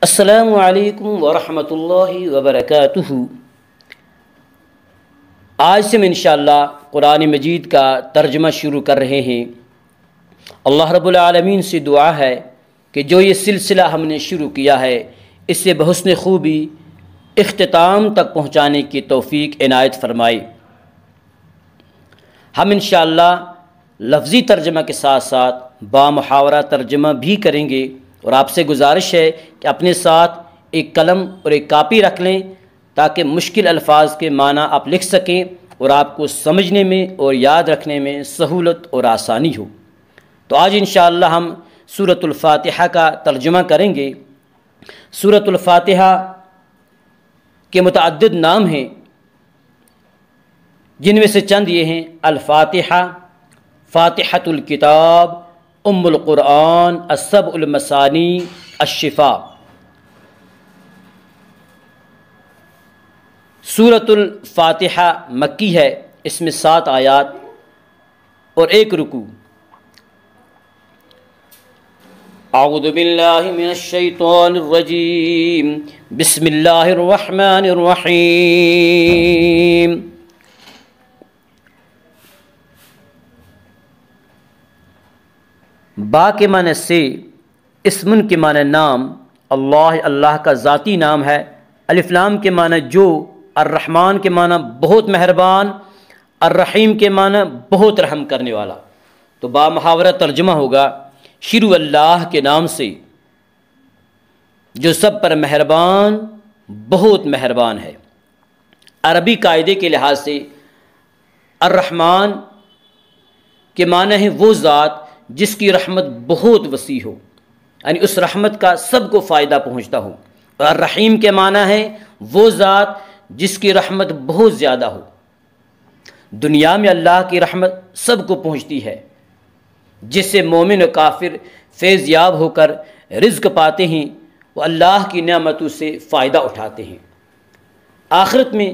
السلام علیکم ورحمۃ اللہ وبرکاتہ۔ آج سے ہم انشاءاللہ قرآن مجید کا ترجمہ شروع کر رہے ہیں۔ اللہ رب العالمین سے دعا ہے کہ جو یہ سلسلہ ہم نے شروع کیا ہے اسے بحسن خوبی اختتام تک پہنچانے کی توفیق عنایت فرمائے۔ ہم انشاءاللہ لفظی ترجمہ کے ساتھ ساتھ بامحاورہ ترجمہ بھی کریں گے، اور آپ سے گزارش ہے کہ اپنے ساتھ ایک قلم اور ایک کاپی رکھ لیں تاکہ مشکل الفاظ کے معنی آپ لکھ سکیں اور آپ کو سمجھنے میں اور یاد رکھنے میں سہولت اور آسانی ہو۔ تو آج انشاءاللہ ہم سورۃ الفاتحہ کا ترجمہ کریں گے۔ سورۃ الفاتحہ کے متعدد نام ہیں، جن میں سے چند یہ ہیں: الفاتحہ، فاتحۃ الکتاب، ام القرآن، السبع المثانی، الشفاء۔ سورۃ الفاتحہ مکی ہے، اس میں 7 آیات اور 1 رکوع۔ اعوذ باللہ من الشیطان الرجیم، بسم اللہ الرحمن الرحیم۔ با کے معنی سے، اسمن کے معنی نام، اللہ کا ذاتی نام ہے۔ الف لام کے معنی جو، الرحمن کے معنی بہت مہربان، الرحیم کے معنی بہت رحم کرنے والا۔ تو با محاورہ ترجمہ ہوگا: شروع اللہ کے نام سے جو سب پر مہربان بہت مہربان ہے۔ عربی قاعدے کے لحاظ سے الرحمن کے معنی ہے وہ ذات جس کی رحمت بہت وسیع ہو، یعنی اس رحمت کا سب کو فائدہ پہنچتا ہو۔ اور الرحیم کے معنی ہے وہ ذات جس کی رحمت بہت زیادہ ہو۔ دنیا میں اللہ کی رحمت سب کو پہنچتی ہے، جس سے مومن و کافر فیض یاب ہو کر رزق پاتے ہیں، وہ اللہ کی نعمتوں سے فائدہ اٹھاتے ہیں۔ آخرت میں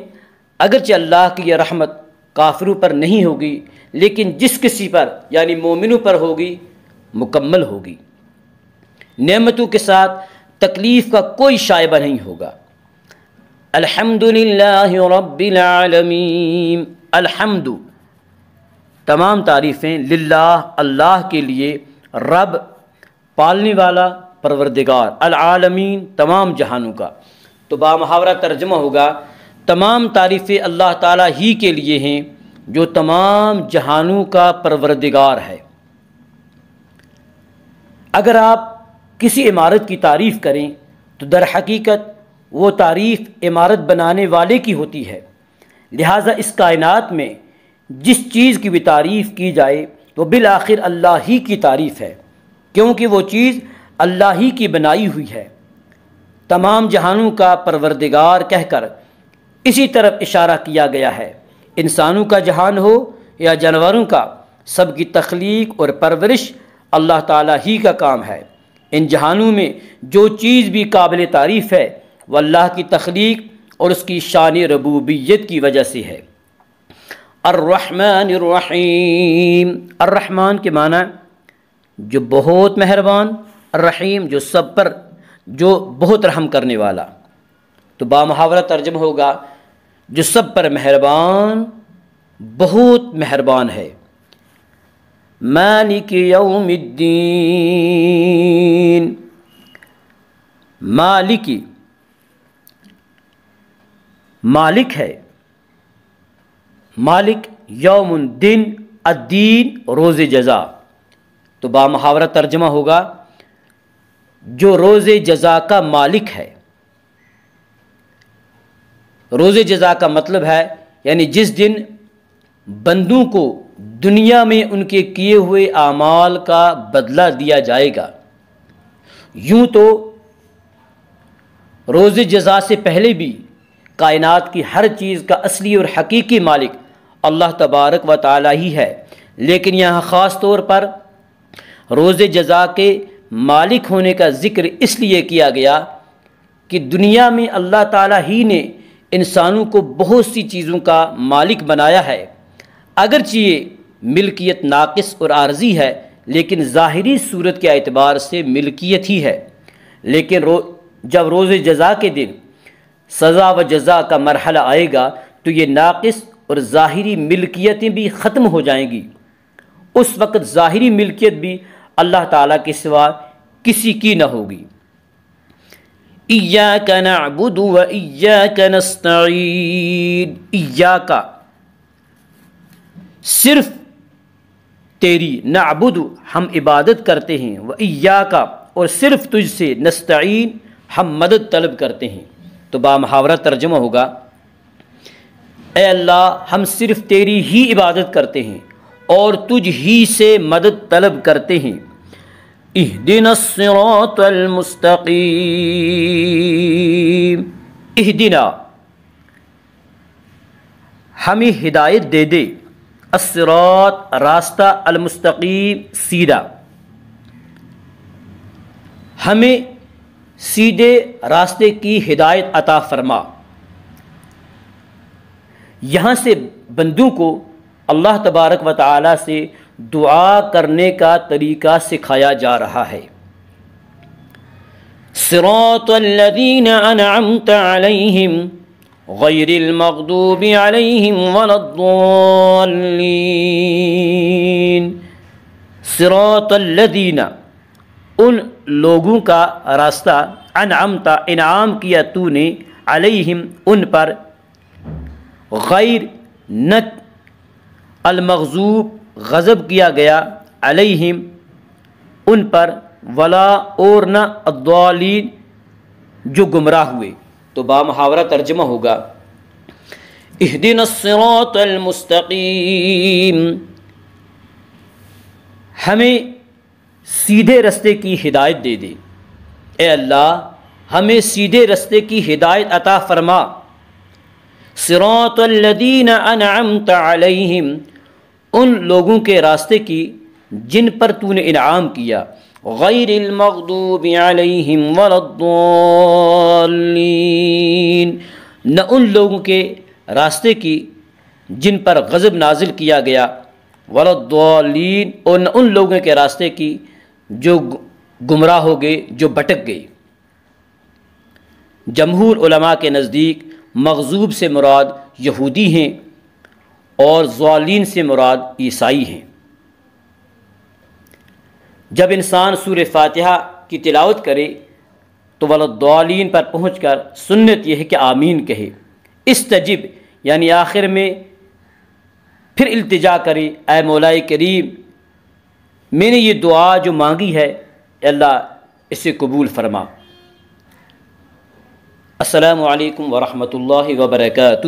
اگرچہ اللہ کی یہ رحمت کافروں پر نہیں ہوگی، لیکن جس کسی پر یعنی مومنوں پر ہوگی مکمل ہوگی۔ نعمتوں کے ساتھ تکلیف کا کوئی شائبہ نہیں ہوگا۔ الحمدللہ رب العالمین۔ الحمد، تمام تعریفیں للہ، اللہ کے لیے، رب پالنے والا، پروردگار، العالمین تمام جہانوں کا۔ تو بامحاورہ ترجمہ ہوگا: تمام تعریفیں اللہ تعالیٰ ہی کے لیے ہیں جو تمام جہانوں کا پروردگار ہے۔ اگر آپ کسی عمارت کی تعریف کریں تو در حقیقت وہ تعریف عمارت بنانے والے کی ہوتی ہے، لہٰذا اس کائنات میں جس چیز کی بھی تعریف کی جائے وہ بالآخر اللہ ہی کی تعریف ہے، کیونکہ وہ چیز اللہ ہی کی بنائی ہوئی ہے۔ تمام جہانوں کا پروردگار کہہ کر اسی طرف اشارہ کیا گیا ہے۔ انسانوں کا جہان ہو یا جانوروں کا، سب کی تخلیق اور پرورش اللہ تعالیٰ ہی کا کام ہے۔ ان جہانوں میں جو چیز بھی قابل تعریف ہے وہ اللہ کی تخلیق اور اس کی شان ربوبیت کی وجہ سے ہے۔ الرحمن الرحیم۔ الرحمن کے معنی جو بہت مہربان، الرحیم جو سب پر جو بہت رحم کرنے والا۔ تو بامحاورہ ترجمہ ہوگا: جو سب پر مہربان بہت مہربان ہے۔ مالک یوم الدین۔ مالک ہے، مالک یوم الدین، الدین روز جزا۔ تو بامحاورہ ترجمہ ہوگا: جو روز جزا کا مالک ہے۔ روز جزا کا مطلب ہے یعنی جس دن بندوں کو دنیا میں ان کے کیے ہوئے اعمال کا بدلہ دیا جائے گا۔ یوں تو روز جزا سے پہلے بھی کائنات کی ہر چیز کا اصلی اور حقیقی مالک اللہ تبارک و تعالی ہی ہے، لیکن یہاں خاص طور پر روز جزا کے مالک ہونے کا ذکر اس لیے کیا گیا کہ دنیا میں اللہ تعالی ہی نے انسانوں کو بہت سی چیزوں کا مالک بنایا ہے۔ اگرچہ یہ ملکیت ناقص اور عارضی ہے، لیکن ظاہری صورت کے اعتبار سے ملکیت ہی ہے، لیکن جب روز جزا کے دن سزا و جزا کا مرحلہ آئے گا تو یہ ناقص اور ظاہری ملکیتیں بھی ختم ہو جائیں گی۔ اس وقت ظاہری ملکیت بھی اللہ تعالیٰ کے سوا کسی کی نہ ہوگی۔ ایاک نعبد و ایاک نستعین، ایاک صرف تیری، نعبد ہم عبادت کرتے ہیں، و ایاک اور صرف تجھ سے، نستعین ہم مدد طلب کرتے ہیں۔ تو بامحاورہ ترجمہ ہوگا، اے اللہ ہم صرف تیری ہی عبادت کرتے ہیں اور تجھ ہی سے مدد طلب کرتے ہیں۔ اہدنا الصراط المستقیم، اہدنا ہمیں ہدایت دے دے، الصراط راستہ، المستقیم سیدھا، ہمیں سیدھے راستے کی ہدایت عطا فرما۔ یہاں سے بندوں کو اللہ تبارک و تعالی سے دعا کرنے کا طریقہ سکھایا جا رہا ہے۔ صراط الذین انعمت علیہم غیر المغضوب علیہم ولا الضالین، صراط الذین ان لوگوں کا راستہ، انعمت انعام کیا تو نے، علیہم ان پر، غیر نہ المغضوب غضب کیا گیا، علیہم ان پر، ولا اور نہ، الضالین جو گمراہ ہوئے۔ تو بامحاورہ ترجمہ ہوگا، اہدنا الصراط المستقیم، ہمیں سیدھے رستے کی ہدایت دے دے، اے اللہ ہمیں سیدھے رستے کی ہدایت عطا فرما۔ صراط الذین انعمت علیہم ان لوگوں کے راستے کی جن پر تو نے انعام کیا، غیر المغضوب علیہم ولا الضالین نہ ان لوگوں کے راستے کی جن پر غضب نازل کیا گیا، ولا الضالین اور نہ ان لوگوں کے راستے کی جو گمراہ ہو گئے، جو بھٹک گئے۔ جمہور علماء کے نزدیک مغضوب سے مراد یہودی ہیں اور ضالین سے مراد عیسائی ہیں۔ جب انسان سورہ فاتحہ کی تلاوت کرے تو ولضالین پر پہنچ کر سنت یہ ہے کہ آمین کہے، استجب یعنی آخر میں پھر التجا کرے، اے مولا کریم میں نے یہ دعا جو مانگی ہے اللہ اسے قبول فرما۔ السلام علیکم ورحمۃ اللہ وبرکاتہ۔